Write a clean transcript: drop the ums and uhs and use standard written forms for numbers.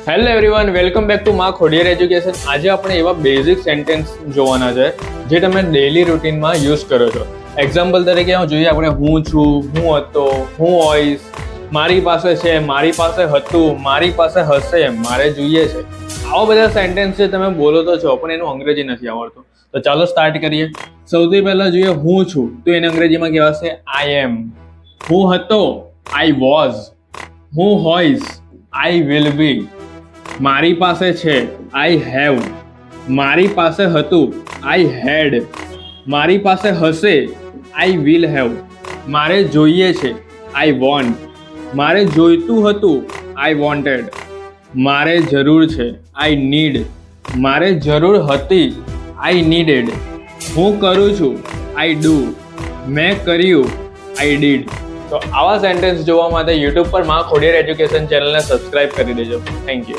Hello everyone, welcome back to માં Khodiyar education. આજે આપણે એવા બેઝિક સેન્ટેન્સ જોવાના છે જે તમે ડેઈલી રૂટીનમાં યુઝ કરો છો. એક્ઝામ્પલ તરીકે જોઈએ આપણે હું છું, હું હતો, હું હોઈશ, મારી પાસે છે, મારી પાસે હતું, મારી પાસે હશે, મારે જોઈએ છે. આવા બધા સેન્ટેન્સ છે તમે બોલો તો છો પણ એનું અંગ્રેજી નથી આવડતું. તો ચાલો સ્ટાર્ટ કરીએ. સૌથી પહેલા જોઈએ હું છું તો એને અંગ્રેજીમાં કહેવાશે આઈ એમ. હું હતો, આઈ વોઝ. હું હોઈશ, આઈ વિલ બી. મારી પાસે છે, આઈ હેવ. મારી પાસે હતું, આઈ હેડ. મારી પાસે હશે, આઈ વિલ હેવ. મારે જોઈએ છે, આઈ વોન્ટ. મારે જોઈતું હતું, આઈ વોન્ટેડ. મારે જરૂર છે, આઈ નીડ. મારે જરૂર હતી, આઈ નીડેડ. હું કરું છું, આઈ ડુ. મેં કર્યું, આઈ ડીડ. તો આવા સેન્ટેન્સ જોવા માટે યુટ્યુબ પર માં ખોડિયાર એજ્યુકેશન ચેનલને સબસ્ક્રાઇબ કરી દેજો. Thank you.